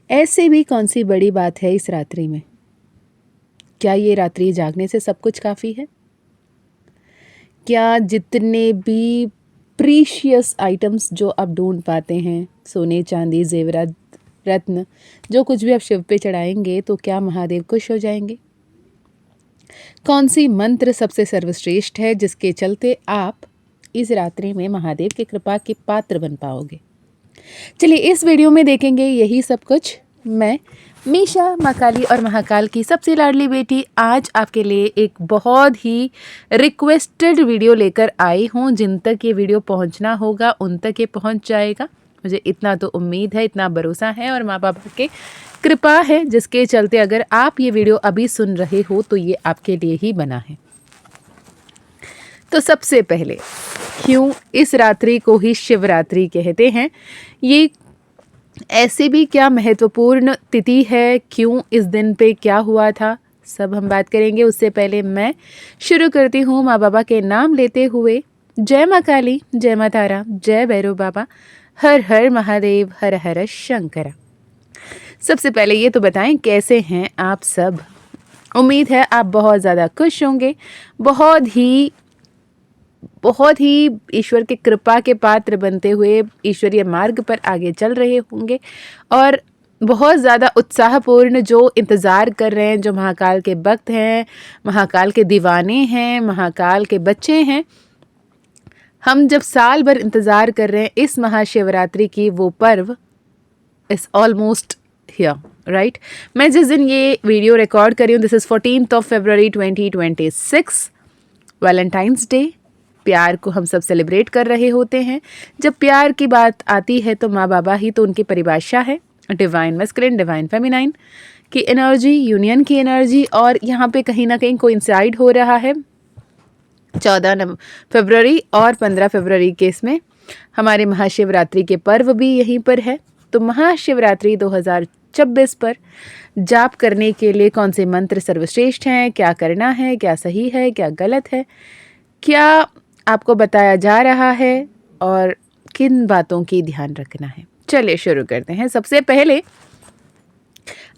ऐसे भी कौन सी बड़ी बात है इस रात्रि में? क्या ये रात्रि जागने से सब कुछ काफ़ी है? क्या जितने भी प्रीशियस आइटम्स जो आप ढूंढ पाते हैं, सोने चांदी जेवरात रत्न, जो कुछ भी आप शिव पे चढ़ाएंगे, तो क्या महादेव खुश हो जाएंगे? कौन सी मंत्र सबसे सर्वश्रेष्ठ है जिसके चलते आप इस रात्रि में महादेव की कृपा के पात्र बन पाओगे? चलिए इस वीडियो में देखेंगे यही सब कुछ। मैं मीशा, माँ काली और महाकाल की सबसे लाडली बेटी, आज आपके लिए एक बहुत ही रिक्वेस्टेड वीडियो लेकर आई हूँ। जिन तक ये वीडियो पहुँचना होगा उन तक ये पहुँच जाएगा, मुझे इतना तो उम्मीद है, इतना भरोसा है और माँ बाप के कृपा है, जिसके चलते अगर आप ये वीडियो अभी सुन रहे हो तो ये आपके लिए ही बना है। तो सबसे पहले, क्यों इस रात्रि को ही शिवरात्रि कहते हैं? ये ऐसे भी क्या महत्वपूर्ण तिथि है? क्यों इस दिन पे क्या हुआ था? सब हम बात करेंगे। उससे पहले मैं शुरू करती हूँ माँ बाबा के नाम लेते हुए। जय माँ काली, जय माँ तारा, जय भैरव बाबा, हर हर महादेव, हर हर शंकरा। सबसे पहले ये तो बताएं कैसे हैं आप सब? उम्मीद है आप बहुत ज़्यादा खुश होंगे, बहुत ही ईश्वर के कृपा के पात्र बनते हुए ईश्वरीय मार्ग पर आगे चल रहे होंगे और बहुत ज़्यादा उत्साहपूर्ण जो इंतज़ार कर रहे हैं, जो महाकाल के भक्त हैं, महाकाल के दीवाने हैं, महाकाल के बच्चे हैं। हम जब साल भर इंतज़ार कर रहे हैं इस महाशिवरात्रि की, वो पर्व इज़ ऑलमोस्ट हियर, राइट? मैं जिस दिन ये वीडियो रिकॉर्ड कर रही हूँ, this is 14 February 2026, Valentine's day. प्यार को हम सब सेलिब्रेट कर रहे होते हैं। जब प्यार की बात आती है तो माँ बाबा ही तो उनकी परिभाषा है, डिवाइन मैस्कुलिन, डिवाइन फेमिनाइन की एनर्जी, यूनियन की एनर्जी। और यहाँ पे कहीं ना कहीं कोइंसाइड हो रहा है 14 फरवरी और 15 फरवरी के इसमें हमारे महाशिवरात्रि के पर्व भी यहीं पर है। तो महाशिवरात्रि 2026 पर जाप करने के लिए कौन से मंत्र सर्वश्रेष्ठ हैं, क्या करना है, क्या सही है, क्या गलत है, क्या आपको बताया जा रहा है और किन बातों की ध्यान रखना है? चलिए शुरू करते हैं। सबसे पहले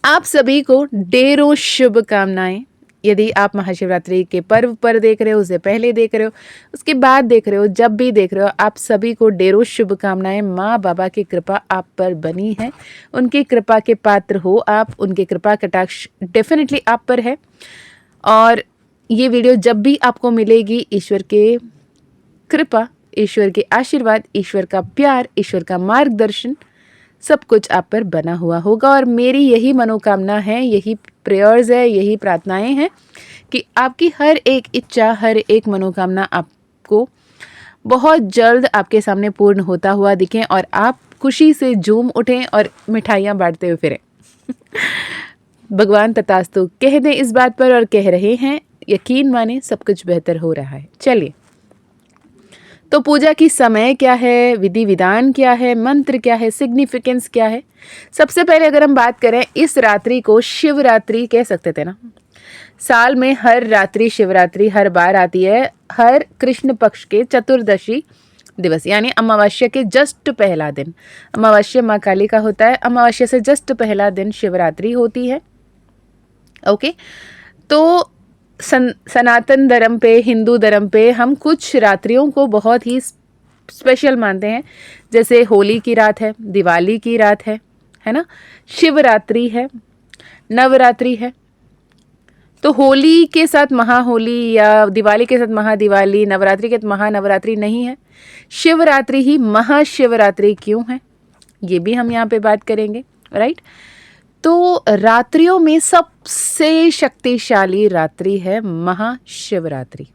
आप सभी को ढेरों शुभकामनाएं। यदि आप महाशिवरात्रि के पर्व पर देख रहे हो, उससे पहले देख रहे हो, उसके बाद देख रहे हो, जब भी देख रहे हो, आप सभी को ढेरों शुभकामनाएं। माँ बाबा की कृपा आप पर बनी है, उनकी कृपा के पात्र हो आप, उनकी कृपा कटाक्ष डेफिनेटली आप पर है। और ये वीडियो जब भी आपको मिलेगी, ईश्वर के कृपा, ईश्वर के आशीर्वाद, ईश्वर का प्यार, ईश्वर का मार्गदर्शन सब कुछ आप पर बना हुआ होगा। और मेरी यही मनोकामना है, यही प्रेयर्स है, यही प्रार्थनाएं हैं कि आपकी हर एक इच्छा, हर एक मनोकामना आपको बहुत जल्द आपके सामने पूर्ण होता हुआ दिखें और आप खुशी से झूम उठें और मिठाइयाँ बांटते हुए फिरें। भगवान तथास्तु कह दें इस बात पर, और कह रहे हैं, यकीन माने सब कुछ बेहतर हो रहा है। चलिए, तो पूजा की समय क्या है, विधि विधान क्या है, मंत्र क्या है, सिग्निफिकेंस क्या है? सबसे पहले अगर हम बात करें, इस रात्रि को शिवरात्रि कह सकते थे ना। साल में हर रात्रि शिवरात्रि हर बार आती है, हर कृष्ण पक्ष के चतुर्दशी दिवस, यानी अमावस्या के जस्ट पहला दिन। अमावस्या माँ काली का होता है, अमावस्या से जस्ट पहला दिन शिवरात्रि होती है। ओके, तो सनातन धर्म पे, हिंदू धर्म पे हम कुछ रात्रियों को बहुत ही स्पेशल मानते हैं। जैसे होली की रात है, दिवाली की रात है ना, शिवरात्रि है, नवरात्रि है। तो होली के साथ महाहोली या दिवाली के साथ महादिवाली, नवरात्रि के साथ महानवरात्रि नहीं है। शिवरात्रि ही महाशिवरात्रि क्यों है, ये भी हम यहाँ पे बात करेंगे, राइट? तो रात्रियों में सबसे शक्तिशाली रात्रि है महाशिवरात्रि।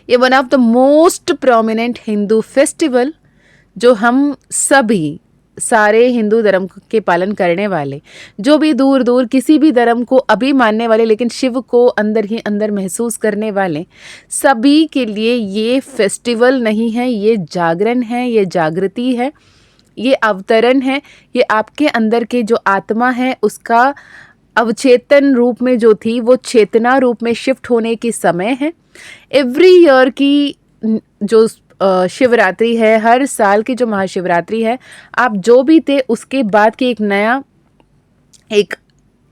ये one of the most prominent Hindu festival, जो हम सभी सारे हिंदू धर्म के पालन करने वाले, जो भी दूर दूर किसी भी धर्म को अभी मानने वाले लेकिन शिव को अंदर ही अंदर महसूस करने वाले, सभी के लिए ये फेस्टिवल नहीं है, ये जागरण है, ये जागृति है, ये अवतरण है। ये आपके अंदर के जो आत्मा है उसका अवचेतन रूप में जो थी वो चेतना रूप में शिफ्ट होने की समय है। एवरी ईयर की जो शिवरात्रि है, हर साल की जो महाशिवरात्रि है, आप जो भी थे उसके बाद की एक नया एक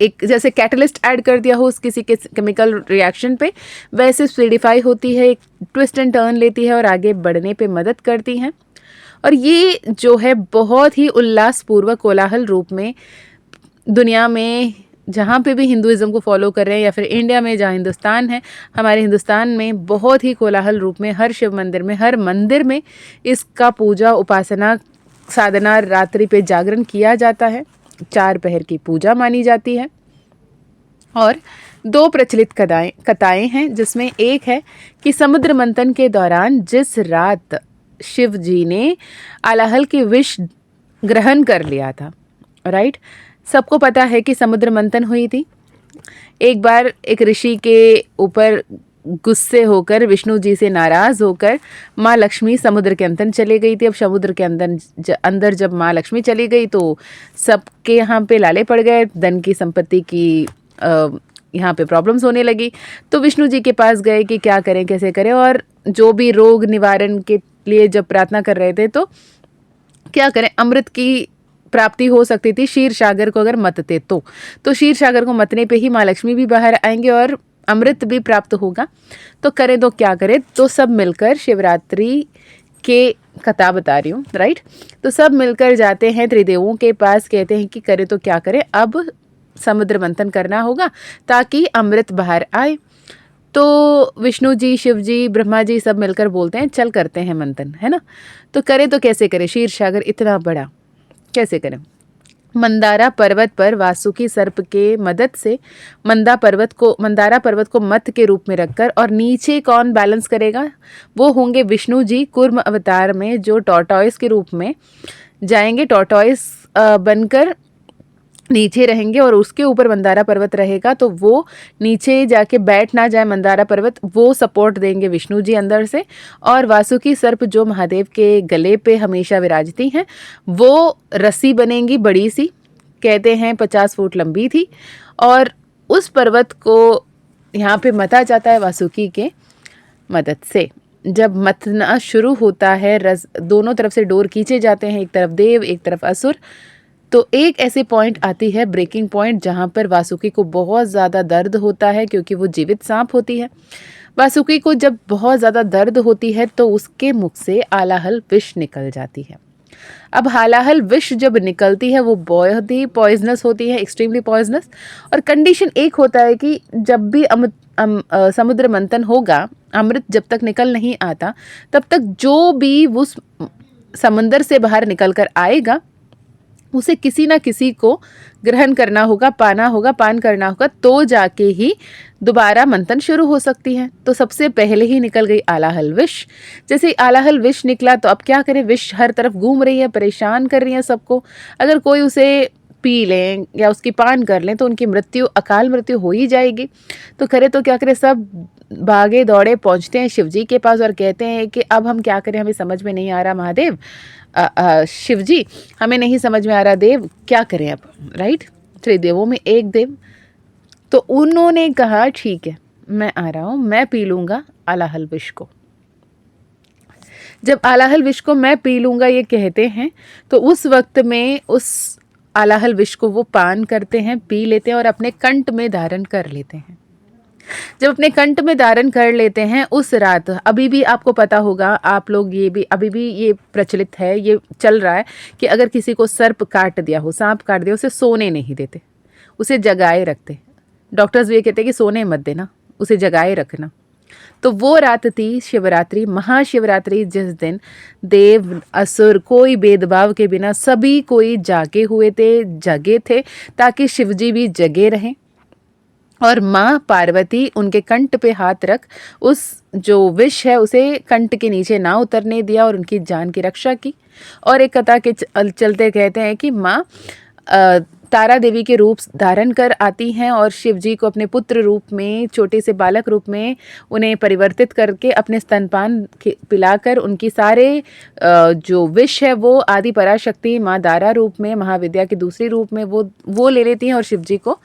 एक जैसे कैटलिस्ट ऐड कर दिया हो उस किसी के केमिकल रिएक्शन पे, वैसे सॉलिडिफाई होती है, एक ट्विस्ट एंड टर्न लेती है और आगे बढ़ने पे मदद करती हैं। और ये जो है बहुत ही उल्लासपूर्वक कोलाहल रूप में दुनिया में जहाँ पे भी हिंदुइज़्म को फॉलो कर रहे हैं या फिर इंडिया में जहाँ हिंदुस्तान है, हमारे हिंदुस्तान में बहुत ही कोलाहल रूप में हर शिव मंदिर में, हर मंदिर में इसका पूजा, उपासना, साधना, रात्रि पे जागरण किया जाता है। 4 पहर की पूजा मानी जाती है। और 2 प्रचलित कथाएं हैं, जिसमें एक है कि समुद्र मंथन के दौरान जिस रात शिव जी ने आलाहल की विष ग्रहण कर लिया था, राइट, सबको पता है कि समुद्र मंथन हुई थी। एक बार एक ऋषि के ऊपर गुस्से होकर, विष्णु जी से नाराज़ होकर माँ लक्ष्मी समुद्र के अंदर चली गई थी। अब समुद्र के अंदर जब माँ लक्ष्मी चली गई तो सबके यहाँ पे लाले पड़ गए, धन की, संपत्ति की यहाँ पे प्रॉब्लम्स होने लगी। तो विष्णु जी के पास गए कि क्या करें, कैसे करें, और जो भी रोग निवारण के लिए जब प्रार्थना कर रहे थे तो क्या करें, अमृत की प्राप्ति हो सकती थी क्षीर सागर को अगर मतते तो क्षीर सागर को मतने पे ही माँ लक्ष्मी भी बाहर आएंगे और अमृत भी प्राप्त होगा। तो करें तो क्या करें, तो सब मिलकर शिवरात्रि के कथा बता रही हूँ, राइट, तो सब मिलकर जाते हैं त्रिदेवों के पास, कहते हैं कि करें तो क्या करें, अब समुद्र मंथन करना होगा ताकि अमृत बाहर आए। तो विष्णु जी, शिव जी, ब्रह्मा जी सब मिलकर बोलते हैं चल करते हैं मंथन, है ना। तो करें तो कैसे करें, क्षीर सागर इतना बड़ा कैसे करें। मंदारा पर्वत पर वासुकी सर्प के मदद से मंदारा पर्वत को मत के रूप में रखकर, और नीचे कौन बैलेंस करेगा, वो होंगे विष्णु जी कूर्म अवतार में, जो टॉर्टॉइस के रूप में जाएंगे, टॉर्टॉइस बनकर नीचे रहेंगे और उसके ऊपर मंदारा पर्वत रहेगा। तो वो नीचे जाके बैठ ना जाए मंदारा पर्वत, वो सपोर्ट देंगे विष्णु जी अंदर से। और वासुकी सर्प जो महादेव के गले पे हमेशा विराजती हैं, वो रस्सी बनेंगी बड़ी सी, कहते हैं 50 फुट लंबी थी, और उस पर्वत को यहाँ पे मता जाता है वासुकी के मदद से। जब मथना शुरू होता है, दोनों तरफ से डोर खींचे जाते हैं, एक तरफ देव एक तरफ असुर। तो एक ऐसे पॉइंट आती है, ब्रेकिंग पॉइंट, जहाँ पर वासुकी को बहुत ज़्यादा दर्द होता है क्योंकि वो जीवित सांप होती है। वासुकी को जब बहुत ज़्यादा दर्द होती है तो उसके मुख से आलाहल विष निकल जाती है। अब हालाहल विष जब निकलती है वो बहुत ही पॉइजनस होती है, एक्सट्रीमली पॉइजनस। और कंडीशन एक होता है कि जब भी समुद्र मंथन होगा, अमृत जब तक निकल नहीं आता तब तक जो भी उस समंदर से बाहर निकल कर आएगा उसे किसी ना किसी को ग्रहण करना होगा, पान करना होगा, तो जाके ही दोबारा मंथन शुरू हो सकती है। तो सबसे पहले ही निकल गई आलाहल विष। जैसे आलाहल विष निकला तो अब क्या करें, विष हर तरफ घूम रही है, परेशान कर रही है सबको। अगर कोई उसे पी लें या उसकी पान कर लें तो उनकी मृत्यु, अकाल मृत्यु हो ही जाएगी। तो करे तो क्या करें, सब भागे दौड़े पहुंचते हैं शिव जी के पास और कहते हैं कि अब हम क्या करें, हमें समझ में नहीं आ रहा महादेव, शिव जी हमें नहीं समझ में आ रहा देव, क्या करें अब, राइट, त्रिदेवों में एक देव। तो उन्होंने कहा ठीक है मैं आ रहा हूँ, मैं पी लूँगा आलाहल विष को। जब आलाहल विष को मैं पी लूँगा ये कहते हैं तो उस वक्त में उस आलाहल विष को वो पान करते हैं, पी लेते हैं और अपने कंठ में धारण कर लेते हैं। जब अपने कंठ में धारण कर लेते हैं उस रात, अभी भी आपको पता होगा, आप लोग ये भी, अभी भी ये प्रचलित है, ये चल रहा है कि अगर किसी को सर्प काट दिया हो, सांप काट दिया, उसे सोने नहीं देते, उसे जगाए रखते। डॉक्टर्स भी ये कहते हैं कि सोने मत देना, उसे जगाए रखना। तो वो रात थी शिवरात्रि, महाशिवरात्रि, जिस दिन देव असुर कोई भेदभाव के बिना सभी कोई जागे हुए थे, जगे थे, ताकि शिवजी भी जगे रहें। और माँ पार्वती उनके कंठ पे हाथ रख उस जो विष है उसे कंठ के नीचे ना उतरने दिया और उनकी जान की रक्षा की। और एक कथा के चलते कहते हैं कि माँ तारा देवी के रूप धारण कर आती हैं और शिव जी को अपने पुत्र रूप में, छोटे से बालक रूप में उन्हें परिवर्तित करके अपने स्तनपान पिलाकर उनकी सारे जो विष है वो आदि पराशक्ति माँ दारा रूप में, महाविद्या के दूसरे रूप में वो ले लेती हैं और शिव जी को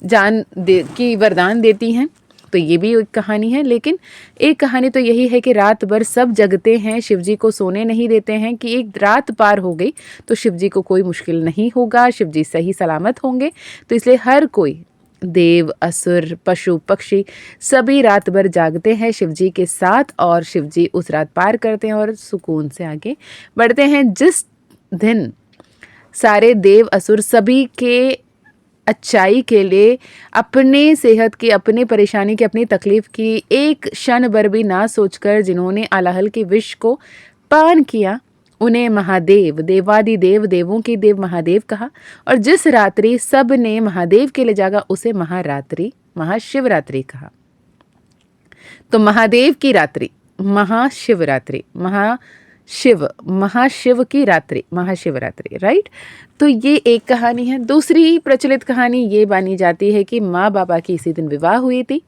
जान की वरदान देती हैं। तो ये भी एक कहानी है। लेकिन एक कहानी तो यही है कि रात भर सब जगते हैं, शिव जी को सोने नहीं देते हैं कि एक रात पार हो गई तो शिव जी को कोई मुश्किल नहीं होगा, शिव जी सही सलामत होंगे। तो इसलिए हर कोई, देव, असुर, पशु, पक्षी, सभी रात भर जागते हैं शिव जी के साथ और शिव जी उस रात पार करते हैं और सुकून से आगे बढ़ते हैं। जिस दिन सारे देव, असुर सभी के अच्छाई के लिए, अपने सेहत की, अपनी परेशानी की, अपनी तकलीफ की एक क्षण भर भी ना सोचकर जिन्होंने आलाहल के विष को पान किया, उन्हें महादेव, देवादिदेव, देवों की देव महादेव कहा। और जिस रात्रि सब ने महादेव के लिए जागा उसे महारात्रि, महाशिवरात्रि कहा। तो महादेव की रात्रि महाशिवरात्रि, महाशिव की रात्रि महाशिवरात्रि, राइट। तो ये एक कहानी है। दूसरी प्रचलित कहानी ये मानी जाती है कि माँ बाबा की इसी दिन विवाह हुई थी।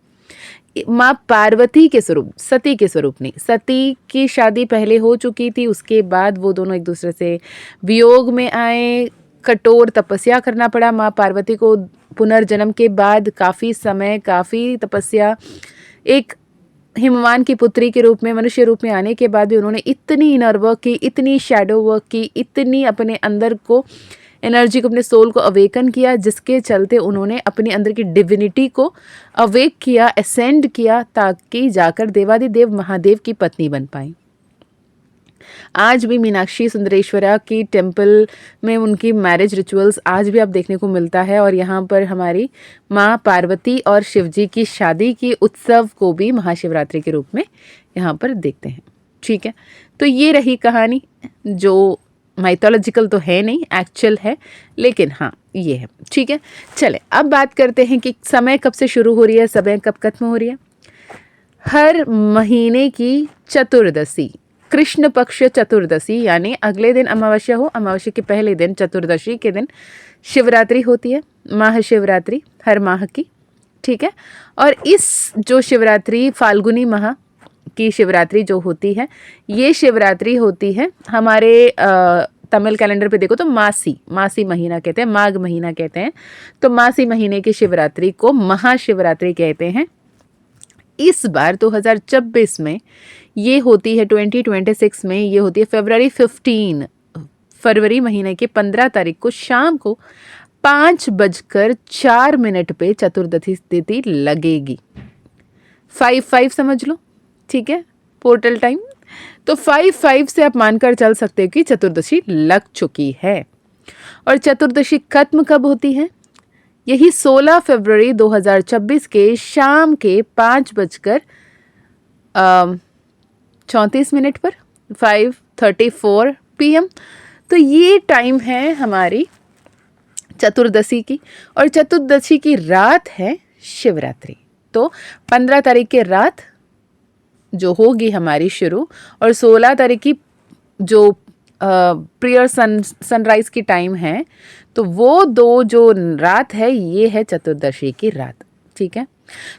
माँ पार्वती के स्वरूप, सती के स्वरूप नहीं, सती की शादी पहले हो चुकी थी, उसके बाद वो दोनों एक दूसरे से वियोग में आए, कठोर तपस्या करना पड़ा माँ पार्वती को। पुनर्जन्म के बाद काफ़ी समय, काफ़ी तपस्या, एक हिमवान की पुत्री के रूप में, मनुष्य रूप में आने के बाद भी उन्होंने इतनी इनर वर्क की, इतनी शैडो वर्क की, इतनी अपने अंदर को, एनर्जी को, अपने सोल को अवेकन किया, जिसके चलते उन्होंने अपने अंदर की डिविनिटी को अवेक किया, असेंड किया, ताकि जाकर देवादिदेव महादेव की पत्नी बन पाई। आज भी मीनाक्षी सुंदरेश्वरा की टेम्पल में उनकी मैरिज रिचुअल्स आज भी आप देखने को मिलता है। और यहाँ पर हमारी माँ पार्वती और शिवजी की शादी की उत्सव को भी महाशिवरात्रि के रूप में यहाँ पर देखते हैं। ठीक है, तो ये रही कहानी, जो माइथोलॉजिकल तो है नहीं, एक्चुअल है, लेकिन हाँ ये है। ठीक है, चले अब बात करते हैं कि समय कब से शुरू हो रही है, समय कब खत्म हो रही है। हर महीने की चतुर्दशी, कृष्ण पक्ष चतुर्दशी, यानी अगले दिन अमावस्या हो, अमावस्या के पहले दिन चतुर्दशी के दिन शिवरात्रि होती है, महाशिवरात्रि हर माह की। ठीक है, और इस जो शिवरात्रि, फाल्गुनी माह की शिवरात्रि जो होती है, ये शिवरात्रि होती है हमारे तमिल कैलेंडर पे देखो तो मासी महीना कहते हैं, माघ महीना कहते हैं। तो मासी महीने की शिवरात्रि को महाशिवरात्रि कहते हैं। इस बार 2026 में ये होती है, 2026 में ये होती है फरवरी 15, फरवरी महीने के 15 तारीख को शाम को 5:04 पे चतुर्दशी तिथि लगेगी। 5 समझ लो, ठीक है, पोर्टल टाइम। तो 5 से आप मानकर चल सकते हो कि चतुर्दशी लग चुकी है। और चतुर्दशी खत्म कब होती है? यही 16 फरवरी 2026 के शाम के 5:34 पर, 5:34 PM। तो ये टाइम है हमारी चतुर्दशी की, और चतुर्दशी की रात है शिवरात्रि। तो 15 तारीख के रात जो होगी हमारी शुरू, और 16 तारीख की जो प्रियर सनराइज की टाइम है, तो वो दो जो रात है ये है चतुर्दशी की रात। ठीक है,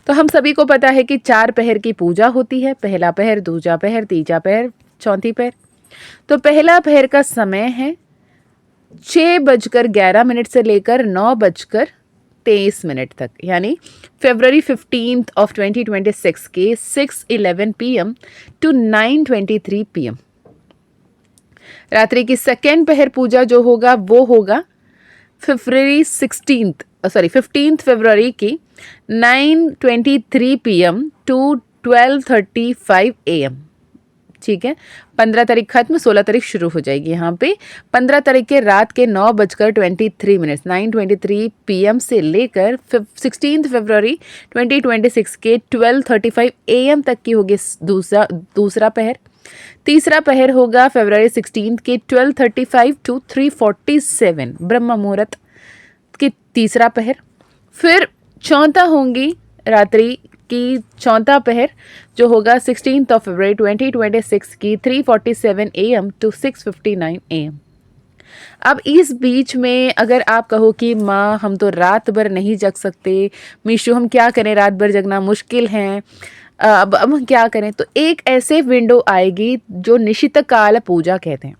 तो हम सभी को पता है कि 4 पहर की पूजा होती है, पहला पहर, दूजा पहर, तीजा पहर, चौथी पहर। तो पहला पहर का समय है 6:11 से लेकर 9:23 तक, यानी फरवरी 15 ऑफ 2026 के 6:11 PM टू 9:23 PM। रात्रि की सेकेंड पहर पूजा जो होगा वो होगा 15 फरवरी की 9:23 PM टू 12:35 AM। ठीक है, 15 तारीख खत्म, 16 तारीख शुरू हो जाएगी। यहाँ पे 15 तारीख के रात के 9:23 9:23 PM से लेकर 16 फरवरी 2026 के 12:35 AM तक की होगी दूसरा पहर। तीसरा पहर होगा फरवरी 16 के 12:35 टू 3:47 ब्रह्म मुहूर्त की तीसरा पहर। फिर चौथा होंगी रात्रि की चौथा पहर जो होगा 16 फरवरी 2026 की 3:47 AM टू 6:59 AM। अब इस बीच में अगर आप कहो कि माँ हम तो रात भर नहीं जग सकते, मीशु हम क्या करें, रात भर जगना मुश्किल है, अब हम क्या करें, तो एक ऐसे विंडो आएगी जो निशित काल पूजा कहते हैं।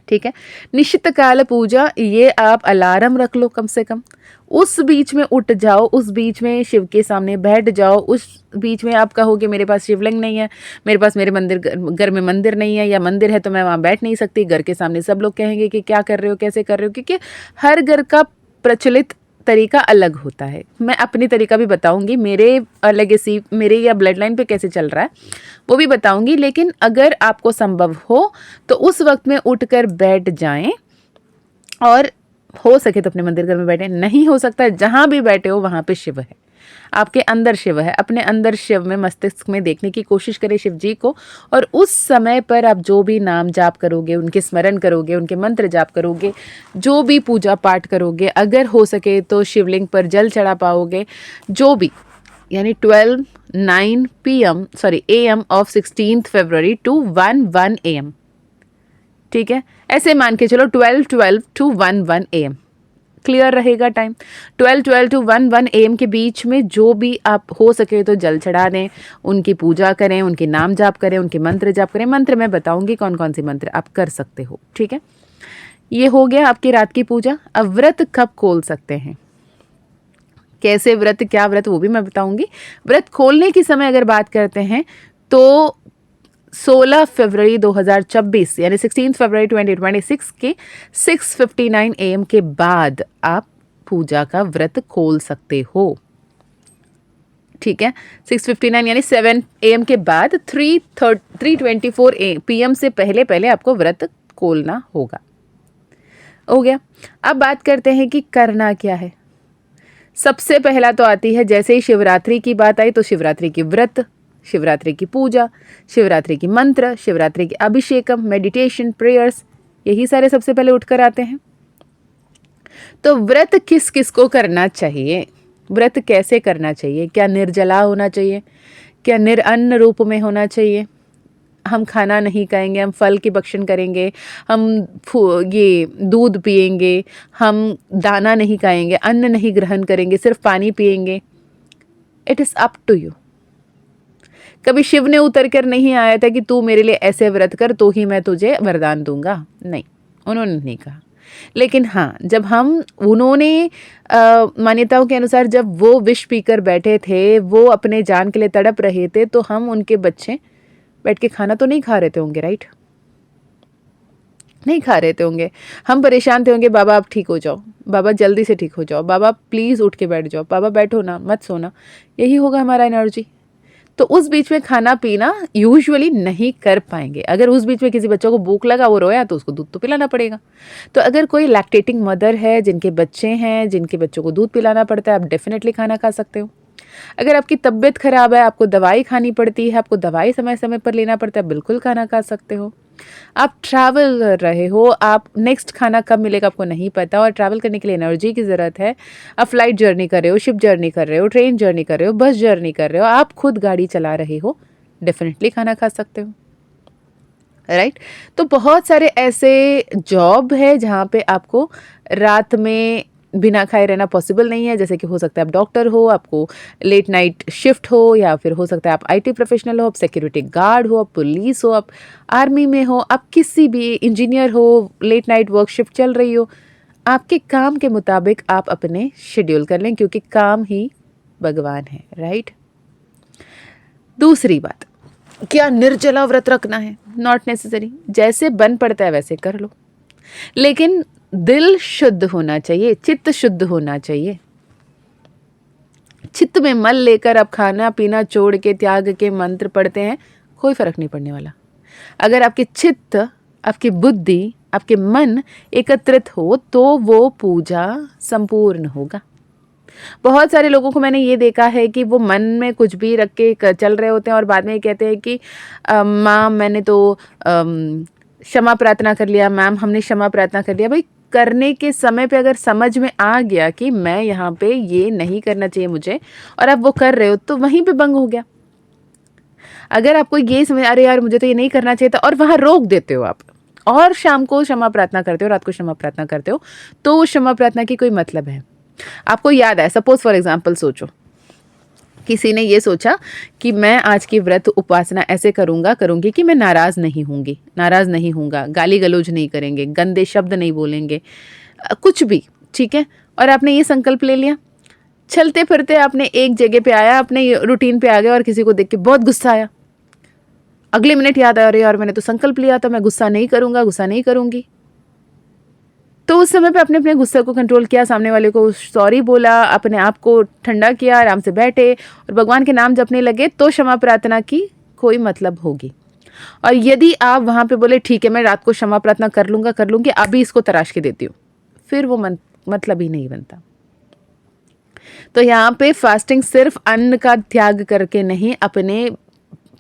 ठीक है। निश्चित काल पूजा, ये आप अलार्म रख लो कम से कम, उस बीच में उठ जाओ, उस बीच में शिव के सामने बैठ जाओ, उस बीच में आप कहोगे मेरे पास शिवलिंग नहीं है, मेरे पास मेरे मंदिर घर में मंदिर नहीं है, या मंदिर है तो मैं वहाँ बैठ नहीं सकती, घर के सामने सब लोग कहेंगे कि क्या कर रहे हो, कैसे कर रहे हो, क्योंकि हर घर का प्रचलित तरीका अलग होता है। मैं अपनी तरीका भी बताऊंगी, मेरे लेगेसी, मेरे या ब्लड लाइन पे कैसे चल रहा है वो भी बताऊंगी, लेकिन अगर आपको संभव हो तो उस वक्त में उठकर बैठ जाएं, और हो सके तो अपने मंदिर घर में बैठे, नहीं हो सकता जहाँ भी बैठे हो वहाँ पे शिव है, आपके अंदर शिव है, अपने अंदर शिव में, मस्तिष्क में देखने की कोशिश करें शिव जी को, और उस समय पर आप जो भी नाम जाप करोगे, उनके स्मरण करोगे, उनके मंत्र जाप करोगे, जो भी पूजा पाठ करोगे, अगर हो सके तो शिवलिंग पर जल चढ़ा पाओगे, जो भी, यानी 12:09 PM AM ऑफ 16 फरवरी टू 1:1 AM, ठीक है, ऐसे मान के चलो 12:12 टू 1:1 AM क्लियर रहेगा टाइम। 12:12 टू 1:1 AM के बीच में जो भी आप हो सके तो जल चढ़ा दें, उनकी पूजा करें, उनके नाम जाप करें, उनके मंत्र जाप करें। मंत्र मैं बताऊंगी कौन कौन से मंत्र आप कर सकते हो, ठीक है। ये हो गया आपकी रात की पूजा। अब व्रत कब खोल सकते हैं, कैसे व्रत, क्या व्रत, वो भी मैं बताऊंगी। व्रत खोलने की समय अगर बात करते हैं तो 16 फरवरी 2026 यानी 16 फरवरी 2026 के 6:59 AM के बाद आप पूजा का व्रत खोल सकते हो, ठीक है। 6:59 यानी 7 AM के बाद 3:24 PM से पहले पहले आपको व्रत खोलना होगा। हो गया। अब बात करते हैं कि करना क्या है। सबसे पहला तो आती है, जैसे ही शिवरात्रि की बात आई तो शिवरात्रि की व्रत, शिवरात्रि की पूजा, शिवरात्रि की मंत्र, शिवरात्रि की अभिषेकम, मेडिटेशन, प्रेयर्स, यही सारे सबसे पहले उठकर आते हैं। तो व्रत किस किस को करना चाहिए, व्रत कैसे करना चाहिए, क्या निर्जला होना चाहिए, क्या निरअन्न रूप में होना चाहिए, हम खाना नहीं खाएंगे, हम फल की भक्षण करेंगे, हम ये दूध पिएंगे, हम दाना नहीं खाएंगे, अन्न नहीं ग्रहण करेंगे, सिर्फ पानी पिएंगे, it is up to you. कभी शिव ने उतर कर नहीं आया था कि तू मेरे लिए ऐसे व्रत कर तो ही मैं तुझे वरदान दूंगा, नहीं, उन्होंने नहीं कहा। लेकिन हाँ, जब हम उन्होंने मान्यताओं के अनुसार जब वो विष पीकर बैठे थे, वो अपने जान के लिए तड़प रहे थे, तो हम उनके बच्चे बैठ के खाना तो नहीं खा रहे थे होंगे, राइट, नहीं खा रहे थे होंगे। हम परेशान थे होंगे, बाबा आप ठीक हो जाओ, बाबा जल्दी से ठीक हो जाओ, बाबा प्लीज़ उठ के बैठ जाओ, बाबा बैठो ना, मत सोना, यही होगा हमारा एनर्जी। तो उस बीच में खाना पीना यूजुअली नहीं कर पाएंगे। अगर उस बीच में किसी बच्चों को भूख लगा, वो रोया, तो उसको दूध तो पिलाना पड़ेगा। तो अगर कोई लैक्टेटिंग मदर है, जिनके बच्चे हैं, जिनके बच्चों को दूध पिलाना पड़ता है, आप डेफिनेटली खाना खा सकते हो। अगर आपकी तबीयत खराब है, आपको दवाई खानी पड़ती है, आपको दवाई समय समय पर लेना पड़ता है, बिल्कुल खाना खा सकते हो। आप ट्रैवल कर रहे हो, आप नेक्स्ट खाना कब मिलेगा आपको नहीं पता, और ट्रैवल करने के लिए एनर्जी की ज़रूरत है। आप फ्लाइट जर्नी कर रहे हो, शिप जर्नी कर रहे हो, ट्रेन जर्नी कर रहे हो, बस जर्नी कर रहे हो, आप खुद गाड़ी चला रहे हो, डेफिनेटली खाना खा सकते हो, राइट। तो बहुत सारे ऐसे जॉब है जहाँ पे आपको रात में बिना खाए रहना पॉसिबल नहीं है। जैसे कि हो सकता है आप डॉक्टर हो, आपको लेट नाइट शिफ्ट हो, या फिर हो सकता है आप आईटी प्रोफेशनल हो, आप सिक्योरिटी गार्ड हो, आप पुलिस हो, आप आर्मी में हो, आप किसी भी इंजीनियर हो, लेट नाइट वर्क शिफ्ट चल रही हो, आपके काम के मुताबिक आप अपने शेड्यूल कर लें, क्योंकि काम ही भगवान है, राइट। दूसरी बात, क्या निर्जला व्रत रखना है? नॉट नेसेसरी, जैसे बन पड़ता है वैसे कर लो, लेकिन दिल शुद्ध होना चाहिए, चित्त शुद्ध होना चाहिए। चित्त में मल लेकर आप खाना पीना छोड़ के त्याग के मंत्र पढ़ते हैं, कोई फर्क नहीं पड़ने वाला। अगर आपके चित्त, आपकी बुद्धि, आपके मन एकत्रित हो तो वो पूजा संपूर्ण होगा। बहुत सारे लोगों को मैंने ये देखा है कि वो मन में कुछ भी रख के चल रहे होते हैं और बाद में ये कहते हैं कि माँ मैंने तो क्षमा प्रार्थना कर लिया, मैम हमने क्षमा प्रार्थना कर लिया। भाई करने के समय पे अगर समझ में आ गया कि मैं यहाँ पे ये नहीं करना चाहिए मुझे, और आप वो कर रहे हो, तो वहीं पे भंग हो गया। अगर आपको ये समझ, अरे यार मुझे तो ये नहीं करना चाहिए था, और वहाँ रोक देते हो आप, और शाम को क्षमा प्रार्थना करते हो, रात को क्षमा प्रार्थना करते हो, तो क्षमा प्रार्थना की कोई मतलब है? आपको याद है, सपोज फॉर एग्जाम्पल सोचो किसी ने ये सोचा कि मैं आज की व्रत उपासना ऐसे करूँगी कि मैं नाराज़ नहीं होंगी, नाराज़ नहीं होऊंगा, गाली गलौज नहीं करेंगे, गंदे शब्द नहीं बोलेंगे, कुछ भी, ठीक है। और आपने ये संकल्प ले लिया, चलते फिरते आपने एक जगह पे आया, अपने रूटीन पे आ गया और किसी को देख के बहुत गुस्सा आया। अगले मिनट याद आया, अरे यार मैंने तो संकल्प लिया था मैं गुस्सा नहीं करूँगा, गुस्सा नहीं करूँगी। तो उस समय पे अपने अपने गुस्से को कंट्रोल किया, सामने वाले को सॉरी बोला, अपने आप को ठंडा किया, आराम से बैठे और भगवान के नाम जपने लगे, तो क्षमा प्रार्थना की कोई मतलब होगी। और यदि आप वहाँ पे बोले ठीक है मैं रात को क्षमा प्रार्थना कर लूँगी, अभी इसको तराश के देती हूँ, फिर वो मतलब ही नहीं बनता। तो यहाँ पे फास्टिंग सिर्फ अन्न का त्याग करके नहीं, अपने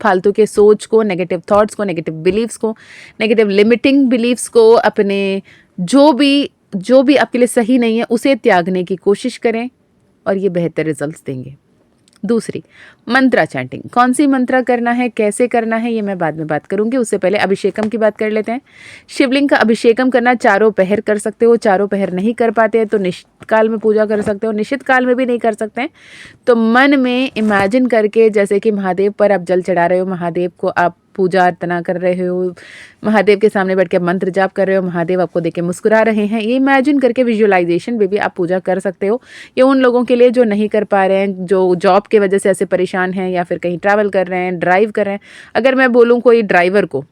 फालतू के सोच को, नेगेटिव थॉट्स को, नेगेटिव बिलीव्स को, नेगेटिव लिमिटिंग बिलीव्स को, अपने जो भी आपके लिए सही नहीं है उसे त्यागने की कोशिश करें और ये बेहतर रिजल्ट्स देंगे। दूसरी, मंत्रा चैंटिंग। कौन सी मंत्रा करना है, कैसे करना है, ये मैं बाद में बात करूंगी। उससे पहले अभिषेकम की बात कर लेते हैं। शिवलिंग का अभिषेकम करना चारों पहर कर सकते हो, चारों पहर नहीं कर पाते हैं तो निश्चित काल में पूजा कर सकते हो, निश्चित काल में भी नहीं कर सकते हैं तो मन में इमेजिन करके, जैसे कि महादेव पर आप जल चढ़ा रहे हो, महादेव को आप पूजा अर्चना कर रहे हो, महादेव के सामने बैठ के मंत्र जाप कर रहे हो, महादेव आपको देख के मुस्कुरा रहे हैं, ये इमेजिन करके विजुअलाइजेशन में भी आप पूजा कर सकते हो। ये उन लोगों के लिए जो नहीं कर पा रहे हैं, जो जॉब के वजह से ऐसे परेशान हैं या फिर कहीं ट्रैवल कर रहे हैं, ड्राइव कर रहे हैं। अगर मैं बोलूँ कोई ड्राइवर को,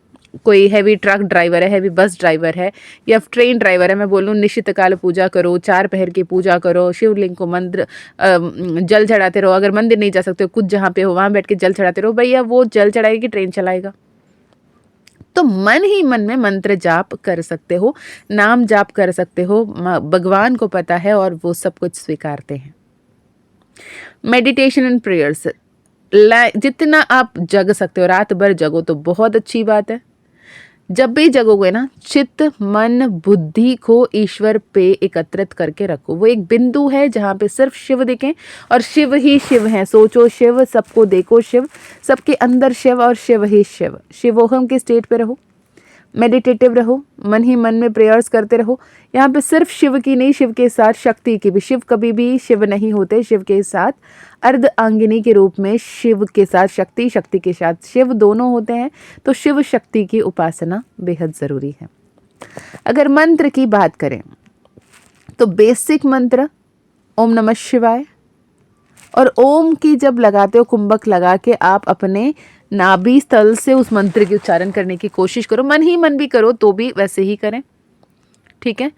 कोई हैवी ट्रक ड्राइवर है, हैवी बस ड्राइवर है या ट्रेन ड्राइवर है, मैं बोलूँ निश्चित काल पूजा करो, चार पहर की पूजा करो, शिवलिंग को मंत्र जल चढ़ाते रहो। अगर मंदिर नहीं जा सकते हो, कुछ जहाँ पे हो वहाँ बैठ के जल चढ़ाते रहो, भैया वो जल चढ़ाएगी कि ट्रेन चलाएगा। तो मन ही मन में मंत्र जाप कर सकते हो, नाम जाप कर सकते हो, भगवान को पता है और वो सब कुछ स्वीकारते हैं। मेडिटेशन एंड प्रेयर्स, जितना आप जग सकते हो, रात भर जगो तो बहुत अच्छी बात है। जब भी जगोगे ना, चित्त मन बुद्धि को ईश्वर पे एकत्रित करके रखो। वो एक बिंदु है जहाँ पे सिर्फ शिव दिखें और शिव ही शिव हैं। सोचो शिव, सबको देखो शिव, सबके अंदर शिव और शिव ही शिव। शिवोहम के स्टेट पे रहो, मेडिटेटिव रहो, मन ही मन में प्रेयर्स करते रहो। यहाँ पे सिर्फ शिव की नहीं, शिव के साथ शक्ति की भी। शिव कभी भी शिव नहीं होते, शिव के साथ अर्धआंगिनी के रूप में शिव के साथ शक्ति, शक्ति के साथ शिव, दोनों होते हैं। तो शिव शक्ति की उपासना बेहद ज़रूरी है। अगर मंत्र की बात करें तो बेसिक मंत्र ओम नमः शिवाय, और ओम की जब लगाते हो कुंभक लगा के आप अपने नाभि स्थल से उस मंत्र की उच्चारण करने की कोशिश करो। मन ही मन भी करो तो भी वैसे ही करें, ठीक है।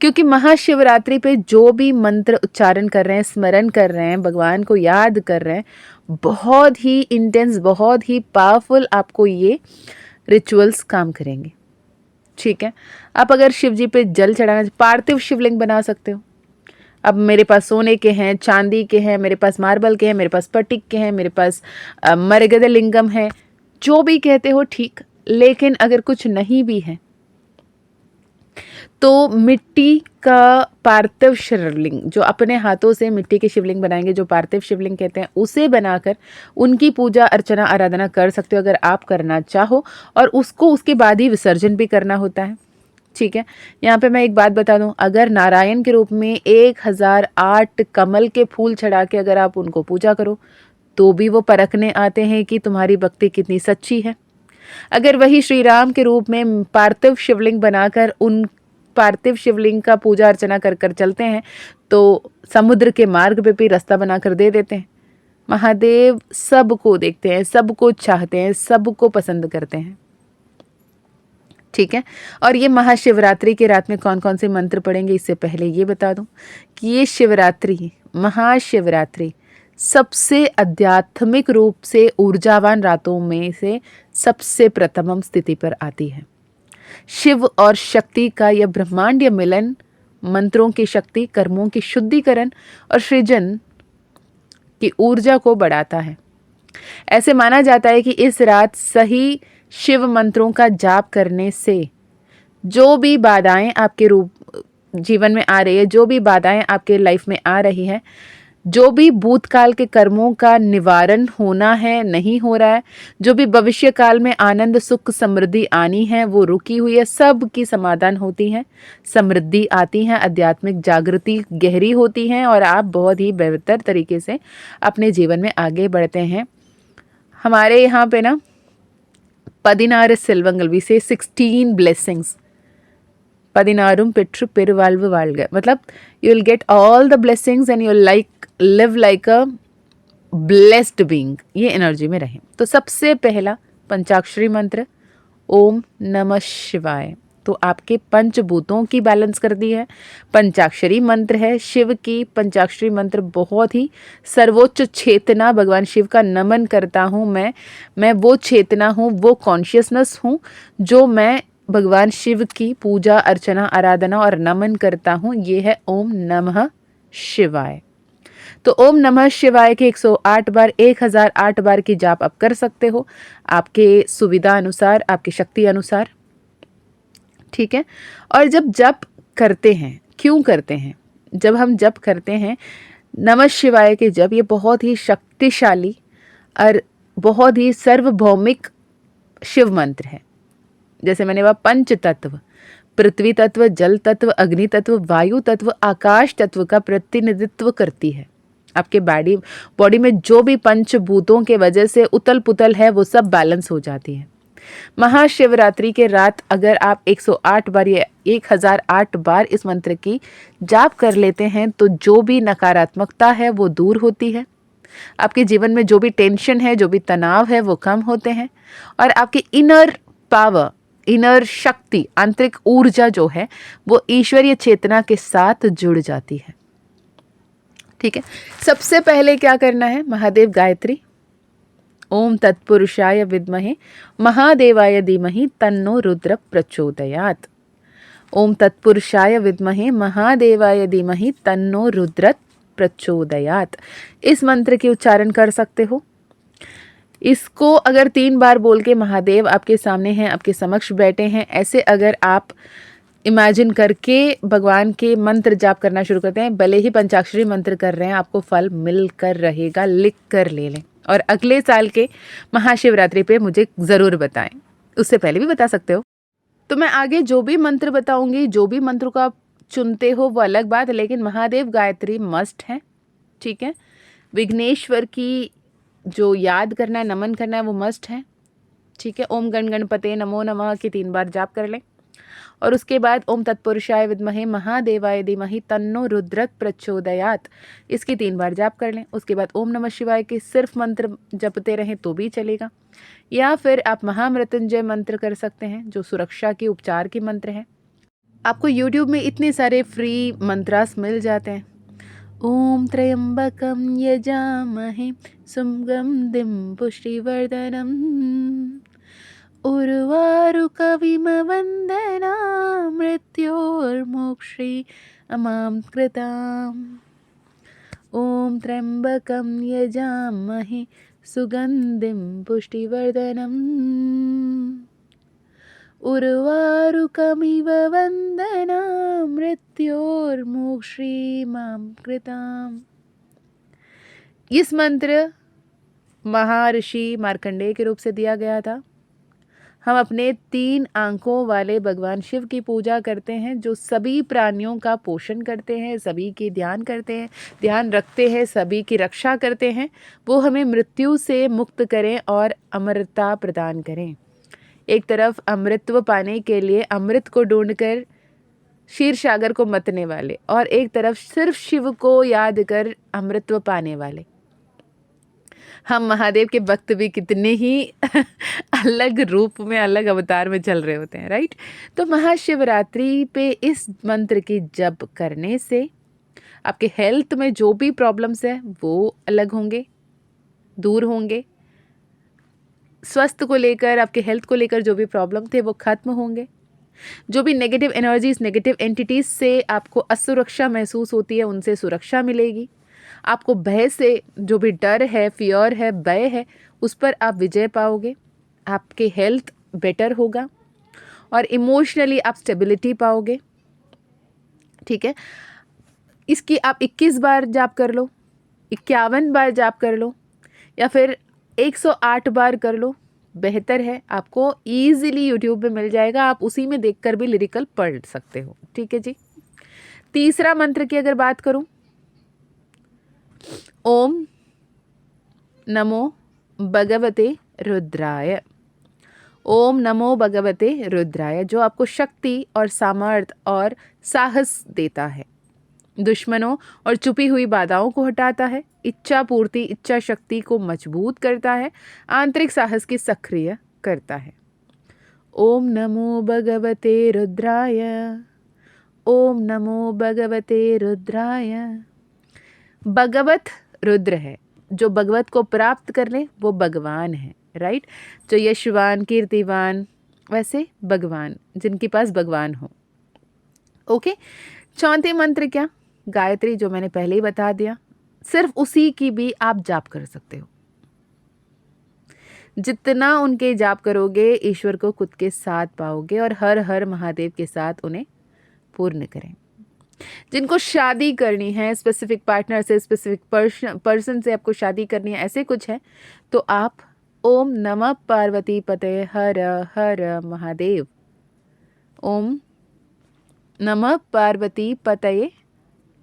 क्योंकि महाशिवरात्रि पे जो भी मंत्र उच्चारण कर रहे हैं, स्मरण कर रहे हैं, भगवान को याद कर रहे हैं, बहुत ही इंटेंस, बहुत ही पावरफुल आपको ये रिचुअल्स काम करेंगे, ठीक है। आप अगर शिव जी पे जल चढ़ाना, पार्थिव शिवलिंग बना सकते हो। अब मेरे पास सोने के हैं, चांदी के हैं, मेरे पास मार्बल के हैं, मेरे पास स्फटिक के हैं, मेरे पास मरगद लिंगम है, जो भी कहते हो ठीक। लेकिन अगर कुछ नहीं भी है तो मिट्टी का पार्थिव शिवलिंग, जो अपने हाथों से मिट्टी के शिवलिंग बनाएंगे, जो पार्थिव शिवलिंग कहते हैं, उसे बनाकर उनकी पूजा अर्चना आराधना कर सकते हो अगर आप करना चाहो। और उसको उसके बाद ही विसर्जन भी करना होता है, ठीक है। यहाँ पे मैं एक बात बता दूं, अगर नारायण के रूप में 1008 कमल के फूल चढ़ा के अगर आप उनको पूजा करो तो भी वो परखने आते हैं कि तुम्हारी भक्ति कितनी सच्ची है। अगर वही श्री राम के रूप में पार्थिव शिवलिंग बनाकर उन पार्थिव शिवलिंग का पूजा अर्चना कर कर चलते हैं तो समुद्र के मार्ग पे भी रास्ता बनाकर दे देते हैं। महादेव सबको देखते हैं, सबको चाहते हैं, सबको पसंद करते हैं, ठीक है। और ये महाशिवरात्रि की रात में कौन कौन से मंत्र पढ़ेंगे, इससे पहले ये बता दूं कि ये शिवरात्रि, महाशिवरात्रि सबसे आध्यात्मिक रूप से ऊर्जावान रातों में से सबसे प्रथम स्थिति पर आती है। शिव और शक्ति का यह ब्रह्मांडीय मिलन मंत्रों की शक्ति, कर्मों की शुद्धिकरण और सृजन की ऊर्जा को बढ़ाता है। ऐसे माना जाता है कि इस रात सही शिव मंत्रों का जाप करने से जो भी बाधाएं आपके रूप जीवन में आ रही है, जो भी बाधाएं आपके लाइफ में आ रही है, जो भी भूतकाल के कर्मों का निवारण होना है नहीं हो रहा है, जो भी भविष्य काल में आनंद सुख समृद्धि आनी है वो रुकी हुई है, सब की समाधान होती है, समृद्धि आती है, आध्यात्मिक जागृति गहरी होती है और आप बहुत ही बेहतर तरीके से अपने जीवन में आगे बढ़ते हैं। हमारे यहाँ पे ना पदिनार सेल्वंगल वी से 16 ब्लेसिंग्स, பதினாறும் பெற்று பெருவாழ்வு வாழ்க, मतलब you will get all the blessings and you will live like a blessed being, ये एनर्जी में रहें। तो सबसे पहला पंचाक्षरी मंत्र ओम नमः शिवाय, तो आपके पंचभूतों की बैलेंस कर दी है। पंचाक्षरी मंत्र है शिव की, पंचाक्षरी मंत्र बहुत ही सर्वोच्च चेतना, भगवान शिव का नमन करता हूँ मैं वो चेतना हूँ, वो कॉन्शियसनेस हूँ जो मैं भगवान शिव की पूजा अर्चना आराधना और नमन करता हूँ, ये है ओम नमः शिवाय। तो ओम नमः शिवाय के 108 बार 1008 बार की जाप आप कर सकते हो आपके सुविधा अनुसार, आपकी शक्ति अनुसार, ठीक है। और जब जप करते हैं, क्यों करते हैं, जब हम जप करते हैं नमः शिवाय के जप, ये बहुत ही शक्तिशाली और बहुत ही सार्वभौमिक शिव मंत्र है। जैसे मैंने वह पंच तत्व, पृथ्वी तत्व, जल तत्व, अग्नि तत्व, वायु तत्व, आकाश तत्व का प्रतिनिधित्व करती है। आपके बॉडी में जो भी पंचभूतों के वजह से उतल पुतल है वो सब बैलेंस हो जाती है। महाशिवरात्रि के रात अगर आप 108 बार या 1008 बार इस मंत्र की जाप कर लेते हैं तो जो भी नकारात्मकता है वो दूर होती है, आपके जीवन में जो भी टेंशन है, जो भी तनाव है वो कम होते हैं और आपकी इनर पावर, इनर शक्ति, आंतरिक ऊर्जा जो है वो ईश्वरीय चेतना के साथ जुड़ जाती है, ठीक है। सबसे पहले क्या करना है, महादेव गायत्री, ओम तत्पुरुषाय विद्महे महादेवाय धीमहि तन्नो रुद्र प्रचोदयात्, ओम तत्पुरुषाय विद्महे महादेवाय धीमहि तन्नो रुद्र प्रचोदयात्। इस मंत्र के उच्चारण कर सकते हो। इसको अगर 3 बार बोल के महादेव आपके सामने हैं, आपके समक्ष बैठे हैं, ऐसे अगर आप इमेजिन करके भगवान के मंत्र जाप करना शुरू करते हैं, भले ही पंचाक्षरी मंत्र कर रहे हैं, आपको फल मिल कर रहेगा, लिख कर ले लें और अगले साल के महाशिवरात्रि पे मुझे ज़रूर बताएं, उससे पहले भी बता सकते हो। तो मैं आगे जो भी मंत्र बताऊंगी, जो भी मंत्र को आप चुनते हो वो अलग बात है, लेकिन महादेव गायत्री मस्ट है, ठीक है। विघ्नेश्वर की जो याद करना है, नमन करना है वो मस्ट है, ठीक है। ओम गण गणपते नमो नमः की 3 बार जाप कर लें और उसके बाद ओम तत्पुरुषाय विद्महे महादेवाय धीमहि तन्नो रुद्र प्रचोदयात्, इसकी 3 बार जाप कर लें। उसके बाद ओम नमः शिवाय के सिर्फ मंत्र जपते रहें तो भी चलेगा, या फिर आप महामृत्युंजय मंत्र कर सकते हैं जो सुरक्षा की उपचार के मंत्र हैं। आपको यूट्यूब में इतने सारे फ्री मंत्रास मिल जाते हैं। ओम त्र्यंबकम यजामहे सुगंधिं पुष्टिवर्धनम् उर्वारुकविम वन्दना मृत्योर्मोक्षी अमां कृताम्। ओम त्र्यंबकम यजामहे सुगंधिं पुष्टिवर्धनम् उर्वारुकमिव वन्दना मृत्योर्मोक्षी मां कृताम्। इस मंत्र महर्षि मार्कंडेय के रूप से दिया गया था। हम अपने 3 आंखों वाले भगवान शिव की पूजा करते हैं जो सभी प्राणियों का पोषण करते हैं, सभी की ध्यान करते हैं, ध्यान रखते हैं, सभी की रक्षा करते हैं। वो हमें मृत्यु से मुक्त करें और अमरता प्रदान करें। एक तरफ अमृतत्व पाने के लिए अमृत को ढूंढकर क्षीर सागर को मतने वाले, और एक तरफ सिर्फ शिव को याद कर अमृतत्व पाने वाले। हम महादेव के भक्त भी कितने ही अलग रूप में, अलग अवतार में चल रहे होते हैं, राइट। तो महाशिवरात्रि पे इस मंत्र की जप करने से आपके हेल्थ में जो भी प्रॉब्लम्स है वो अलग होंगे, दूर होंगे। स्वास्थ्य को लेकर, आपके हेल्थ को लेकर जो भी प्रॉब्लम थे वो खत्म होंगे। जो भी नेगेटिव एनर्जीज, नेगेटिव एंटिटीज से आपको असुरक्षा महसूस होती है उनसे सुरक्षा मिलेगी। आपको भय से, जो भी डर है, फियर है, भय है, उस पर आप विजय पाओगे। आपके हेल्थ बेटर होगा और इमोशनली आप स्टेबिलिटी पाओगे, ठीक है। इसकी आप 21 बार जाप कर लो, 51 बार जाप कर लो या फिर 108 बार कर लो, बेहतर है। आपको ईजिली यूट्यूब पे मिल जाएगा, आप उसी में देखकर भी लिरिकल पढ़ सकते हो। ठीक है जी। तीसरा मंत्र की अगर बात करूं, ओम नमो भगवते रुद्राय। ओम नमो भगवते रुद्राय, जो आपको शक्ति और सामर्थ्य और साहस देता है, दुश्मनों और छुपी हुई बाधाओं को हटाता है, इच्छा पूर्ति इच्छा शक्ति को मजबूत करता है, आंतरिक साहस की सक्रिय करता है। ओम नमो भगवते रुद्राय। ओम नमो भगवते रुद्राय। भगवत रुद्र है, जो भगवत को प्राप्त कर ले वो भगवान है, राइट। जो यशवान कीर्तिवान, वैसे भगवान, जिनके पास भगवान हो। ओके। चौथे मंत्र क्या, गायत्री, जो मैंने पहले ही बता दिया। सिर्फ उसी की भी आप जाप कर सकते हो। जितना उनके जाप करोगे ईश्वर को खुद के साथ पाओगे, और हर हर महादेव के साथ उन्हें पूर्ण करें। जिनको शादी करनी है, स्पेसिफिक पार्टनर से, स्पेसिफिक पर्सन से आपको शादी करनी है, ऐसे कुछ है, तो आप ओम नमः पार्वती पते हर हर महादेव, ओम नमः पार्वती पतये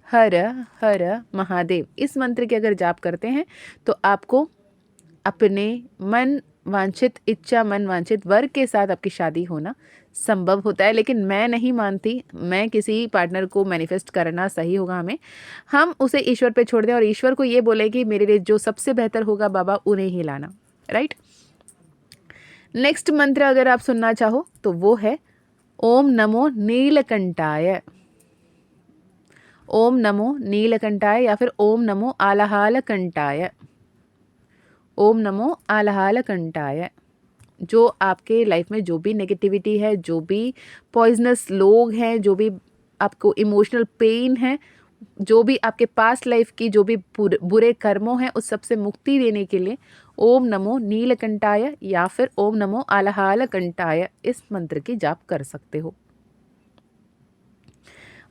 हर हर महादेव, इस मंत्र के अगर जाप करते हैं तो आपको अपने मन वांछित इच्छा, मन वांछित वर्ग के साथ आपकी शादी होना संभव होता है। लेकिन मैं नहीं मानती मैं किसी पार्टनर को मैनिफेस्ट करना सही होगा हमें, हम उसे ईश्वर पे छोड़ दें और ईश्वर को ये बोले कि मेरे लिए जो सबसे बेहतर होगा बाबा उन्हें ही लाना, राइट। नेक्स्ट मंत्र अगर आप सुनना चाहो तो वो है ओम नमो नीलकंठाय। ओम नमो नीलकंठाय या फिर ओम नमो आलाहालकंठाय। ओम नमो आलाहालकंठाय, जो आपके लाइफ में जो भी नेगेटिविटी है, जो भी पॉइजनस लोग हैं, जो भी आपको इमोशनल पेन है, जो भी आपके पास्ट लाइफ की जो भी बुरे कर्मों हैं, उस सबसे मुक्ति देने के लिए ओम नमो नीलकंठाय या फिर ओम नमो आलाहालकंठाय इस मंत्र की जाप कर सकते हो।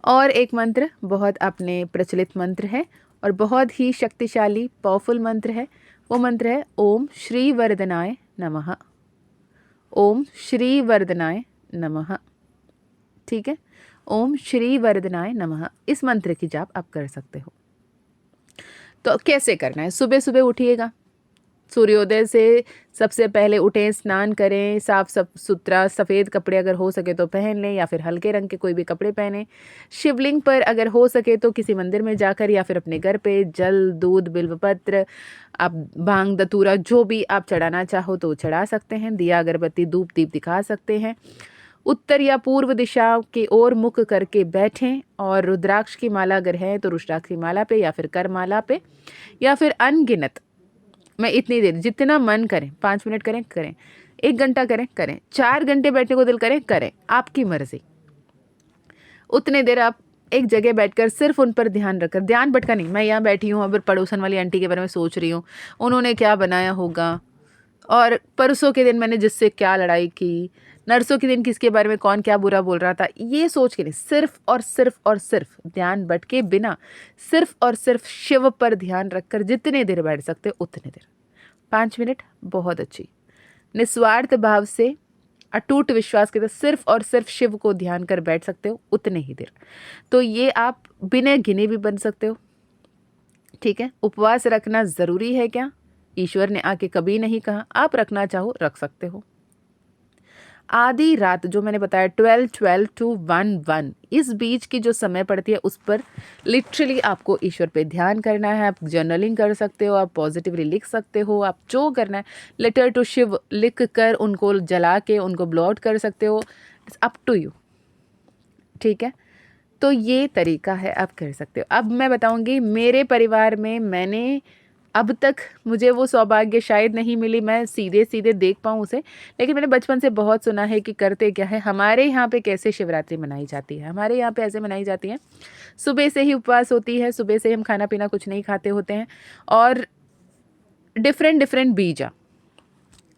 और एक मंत्र बहुत अपने प्रचलित मंत्र है और बहुत ही शक्तिशाली पावरफुल मंत्र है, वो मंत्र है ओम श्री वर्धनाय नमः। ओम श्री वर्धनाय नमः। ठीक है, ओम श्री वर्धनाय नमः, इस मंत्र की जाप आप कर सकते हो। तो कैसे करना है, सुबह सुबह उठिएगा, सूर्योदय से सबसे पहले उठें, स्नान करें, साफ सुथरा सफ़ेद कपड़े अगर हो सके तो पहन लें या फिर हल्के रंग के कोई भी कपड़े पहनें। शिवलिंग पर अगर हो सके तो किसी मंदिर में जाकर या फिर अपने घर पे जल, दूध, बिल्वपत्र, आप भांग धतूरा जो भी आप चढ़ाना चाहो तो चढ़ा सकते हैं। दिया अगरबत्ती धूप दीप दिखा सकते हैं। उत्तर या पूर्व दिशा की ओर मुख करके बैठें और रुद्राक्ष की माला अगर है तो रुद्राक्ष की माला पे या फिर कर माला पे या फिर अनगिनत, मैं इतनी देर जितना मन करें, 5 मिनट करें, 1 घंटा करें, 4 घंटे बैठने को दिल करें, आपकी मर्जी। उतने देर आप एक जगह बैठकर सिर्फ उन पर ध्यान रखकर, ध्यान भटका नहीं, मैं यहाँ बैठी हूँ, अब पड़ोसन वाली आंटी के बारे में सोच रही हूँ, उन्होंने क्या बनाया होगा, और परसों के दिन मैंने जिससे क्या लड़ाई की, नरसों के दिन किसके बारे में कौन क्या बुरा बोल रहा था, ये सोच के नहीं, सिर्फ और सिर्फ और सिर्फ ध्यान भटके बिना सिर्फ और सिर्फ शिव पर ध्यान रखकर जितने देर बैठ सकते हो उतने देर, 5 मिनट बहुत अच्छी, निस्वार्थ भाव से अटूट विश्वास के साथ सिर्फ और सिर्फ शिव को ध्यान कर बैठ सकते हो उतने ही देर। तो ये आप बिना गिने भी बन सकते हो। ठीक है, उपवास रखना ज़रूरी है क्या, ईश्वर ने आके कभी नहीं कहा, आप रखना चाहो रख सकते हो। आधी रात जो मैंने बताया 12 टू 1 इस बीच की जो समय पड़ती है उस पर लिटरली आपको ईश्वर पे ध्यान करना है। आप जर्नलिंग कर सकते हो, आप पॉजिटिवली लिख सकते हो, आप जो करना है, लेटर टू शिव लिख कर उनको जला के उनको ब्लॉट कर सकते हो, इट्स अप टू यू। ठीक है, तो ये तरीका है, आप कर सकते हो। अब मैं बताऊंगी मेरे परिवार में, मैंने अब तक मुझे वो सौभाग्य शायद नहीं मिली मैं सीधे सीधे देख पाऊँ उसे, लेकिन मैंने बचपन से बहुत सुना है कि करते क्या है, हमारे यहाँ पे कैसे शिवरात्रि मनाई जाती है। हमारे यहाँ पे ऐसे मनाई जाती है, सुबह से ही उपवास होती है, सुबह से हम खाना पीना कुछ नहीं खाते होते हैं, और डिफरेंट बीजा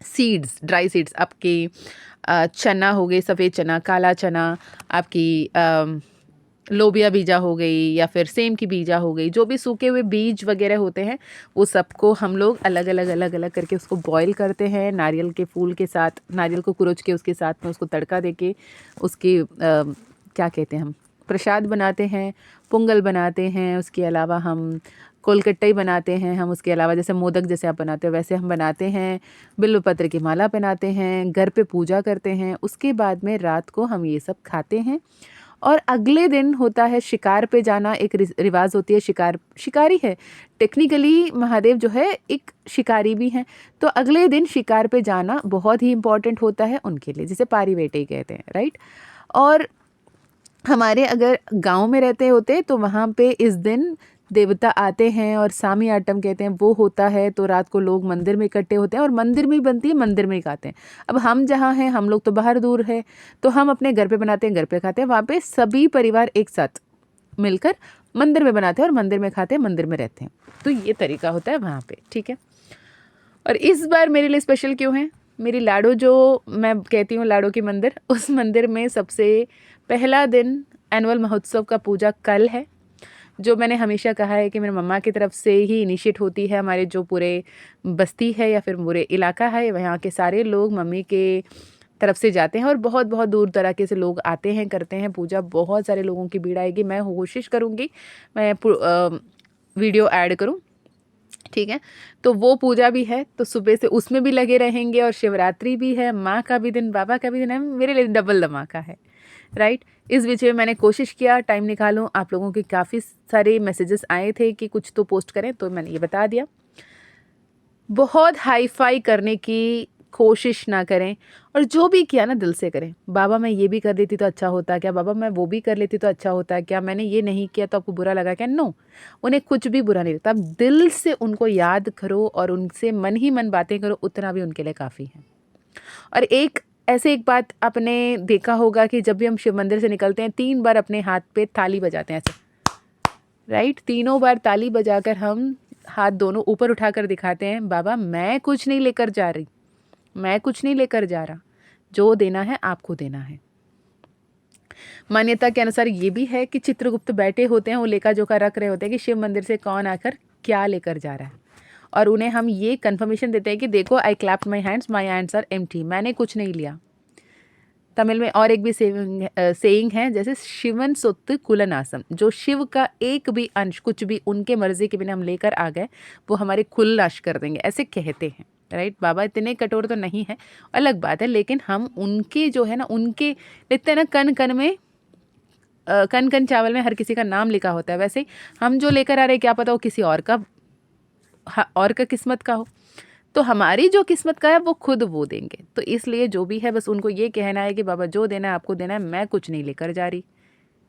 सीड्स, ड्राई सीड्स, आपकी चना हो गए, सफ़ेद चना, काला चना, आपकी लोबिया बीजा हो गई या फिर सेम की बीजा हो गई, जो भी सूखे हुए बीज वगैरह होते हैं वो सबको हम लोग अलग अलग अलग अलग करके उसको बॉईल करते हैं नारियल के फूल के साथ, नारियल को कुरोच के उसके साथ में उसको तड़का देके उसकी क्या कहते हैं हम, प्रसाद बनाते हैं, पोंगल बनाते हैं। उसके अलावा हम कोलकट्टई बनाते हैं, हम उसके अलावा जैसे मोदक जैसे आप बनाते हो वैसे हम बनाते हैं, बिल्व पत्र की माला पहनाते हैं, घर पे पूजा करते हैं। उसके बाद में रात को हम ये सब खाते हैं और अगले दिन होता है शिकार पे जाना। एक रिवाज होती है, शिकारी है टेक्निकली, महादेव जो है एक शिकारी भी हैं। तो अगले दिन शिकार पे जाना बहुत ही इम्पोर्टेंट होता है उनके लिए, जिसे पारी वेटे कहते हैं, राइट। और हमारे अगर गांव में रहते होते तो वहाँ पे इस दिन देवता आते हैं और सामी आटम कहते हैं वो होता है। तो रात को लोग मंदिर में इकट्ठे होते हैं और मंदिर में ही बनती है, मंदिर में ही खाते हैं। अब हम जहाँ हैं, हम लोग तो बाहर दूर है, तो हम अपने घर पे बनाते हैं, घर पे खाते हैं। वहाँ पे सभी परिवार एक साथ मिलकर मंदिर में बनाते हैं और मंदिर में खाते हैं, मंदिर में रहते हैं। तो ये तरीका होता है वहाँ पे, ठीक है। और इस बार मेरे लिए स्पेशल क्यों है, मेरी लाडो जो मैं कहती हूँ लाडो की मंदिर, उस मंदिर में सबसे पहला दिन एनुअल महोत्सव का पूजा कल है। जो मैंने हमेशा कहा है कि मेरी मम्मा की तरफ से ही इनिशिएट होती है। हमारे जो पूरे बस्ती है या फिर पूरे इलाका है, वहाँ के सारे लोग मम्मी के तरफ से जाते हैं और बहुत बहुत दूर दराके से लोग आते हैं, करते हैं पूजा। बहुत सारे लोगों की भीड़ आएगी। मैं कोशिश करूँगी मैं वीडियो ऐड करूँ, ठीक है। तो वो पूजा भी है, तो सुबह से उसमें भी लगे रहेंगे। और शिवरात्रि भी है, माँ का भी दिन, बाबा का भी दिन है, मेरे लिए डबल धमाका है, राइट। इस बीच में मैंने कोशिश किया टाइम निकालूं। आप लोगों के काफ़ी सारे मैसेजेस आए थे कि कुछ तो पोस्ट करें, तो मैंने ये बता दिया। बहुत हाई फाई करने की कोशिश ना करें, और जो भी किया ना दिल से करें। बाबा मैं ये भी कर देती तो अच्छा होता क्या, बाबा मैं वो भी कर लेती तो अच्छा होता क्या, मैंने ये नहीं किया तो आपको बुरा लगा क्या। नो, उन्हें कुछ भी बुरा नहीं लगता। आप दिल से उनको याद करो और उनसे मन ही मन बातें करो, उतना भी उनके लिए काफ़ी है। और एक बात आपने देखा होगा कि जब भी हम शिव मंदिर से निकलते हैं 3 बार अपने हाथ पे ताली बजाते हैं ऐसे, राइट। तीनों बार ताली बजाकर हम हाथ दोनों ऊपर उठाकर दिखाते हैं, बाबा मैं कुछ नहीं लेकर जा रही, मैं कुछ नहीं लेकर जा रहा, जो देना है आपको देना है। मान्यता के अनुसार ये भी है कि चित्रगुप्त बैठे होते हैं, वो लेखा जोखा रख रहे होते हैं कि शिव मंदिर से कौन आकर क्या लेकर जा रहा है। और उन्हें हम ये कंफर्मेशन देते हैं कि देखो I clapped my hands are empty, मैंने कुछ नहीं लिया। तमिल में और एक भी सेइंग है, जैसे शिवन सोत्त कुलनासम, जो शिव का एक भी अंश कुछ भी उनके मर्जी के बिना हम लेकर आ गए, वो हमारे कुल नाश कर देंगे, ऐसे कहते हैं, राइट। बाबा इतने कठोर तो नहीं है, अलग बात है, लेकिन हम उनके जो है ना, उनके लिखते हैं ना कन कन में कन कन चावल में हर किसी का नाम लिखा होता है, वैसे हम जो लेकर आ रहे हैं क्या पता वो किसी और का किस्मत का हो। तो हमारी जो किस्मत का है वो खुद वो देंगे। तो इसलिए जो भी है बस उनको ये कहना है कि बाबा जो देना है आपको देना है, मैं कुछ नहीं लेकर जा रही,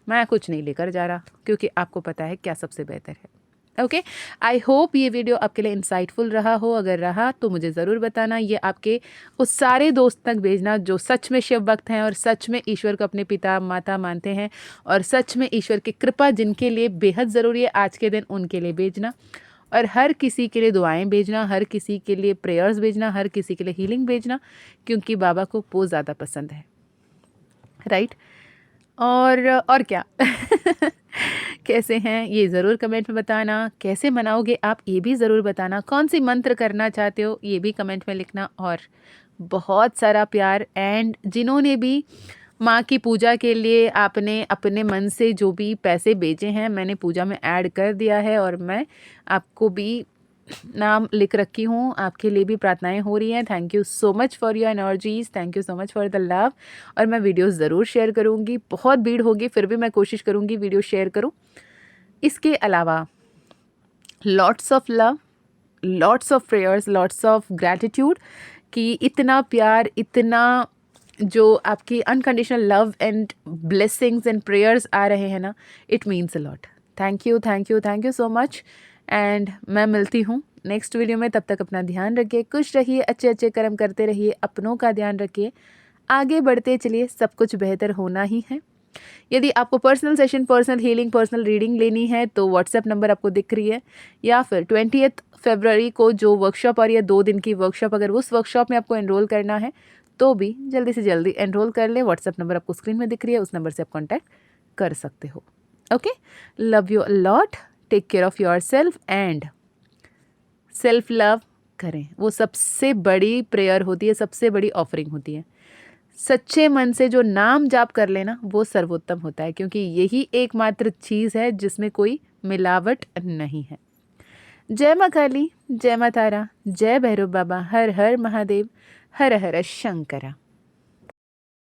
मैं कुछ नहीं लेकर जा रहा, क्योंकि आपको पता है क्या सबसे बेहतर है। ओके, आई होप ये वीडियो आपके लिए इंसाइटफुल रहा हो। अगर रहा तो मुझे ज़रूर बताना। ये आपके उस सारे दोस्त तक भेजना जो सच में शिव भक्त हैं और सच में ईश्वर को अपने पिता माता मानते हैं, और सच में ईश्वर की कृपा जिनके लिए बेहद ज़रूरी है आज के दिन, उनके लिए भेजना। और हर किसी के लिए दुआएं भेजना, हर किसी के लिए प्रेयर्स भेजना, हर किसी के लिए हीलिंग भेजना, क्योंकि बाबा को बहुत ज़्यादा पसंद है, राइट। और क्या कैसे हैं ये ज़रूर कमेंट में बताना। कैसे मनाओगे आप ये भी ज़रूर बताना। कौन सी मंत्र करना चाहते हो ये भी कमेंट में लिखना। और बहुत सारा प्यार। एंड जिन्होंने भी माँ की पूजा के लिए आपने अपने मन से जो भी पैसे भेजे हैं, मैंने पूजा में ऐड कर दिया है, और मैं आपको भी नाम लिख रखी हूँ, आपके लिए भी प्रार्थनाएं हो रही हैं। Thank you so much for your energies, thank you so much for the love. और मैं वीडियोस ज़रूर शेयर करूँगी, बहुत भीड़ होगी फिर भी मैं कोशिश करूँगी वीडियो शेयर करूँ। इसके अलावा lots of love, lots of prayers, lots of gratitude कि इतना प्यार, इतना जो आपकी unconditional love and blessings and prayers आ रहे हैं ना, it means a lot. Thank you, thank you, thank you so much. And मैं मिलती हूँ नेक्स्ट वीडियो में। तब तक अपना ध्यान रखिए, खुश रहिए, अच्छे अच्छे कर्म करते रहिए, अपनों का ध्यान रखिए, आगे बढ़ते चलिए, सब कुछ बेहतर होना ही है। यदि आपको personal session, personal healing, personal reading लेनी है तो व्हाट्सएप नंबर आपको दिख रही है, या फिर 20 फरवरी को जो वर्कशॉप और या 2 दिन की वर्कशॉप, अगर उस वर्कशॉप में आपको एनरोल करना है तो भी जल्दी से जल्दी एनरोल कर ले। व्हाट्सएप नंबर आपको स्क्रीन में दिख रही है, उस नंबर से आप कॉन्टैक्ट कर सकते हो। Okay, love you a lot, take care of yourself and self love करें। वो सबसे बड़ी प्रेयर होती है, सबसे बड़ी ऑफरिंग होती है। सच्चे मन से जो नाम जाप कर लेना वो सर्वोत्तम होता है, क्योंकि यही एकमात्र चीज़ है जिसमें कोई मिलावट नहीं है। जय माँ काली, जय माँ तारा, जय भैरव बाबा, हर हर महादेव, हर हर शंकरा।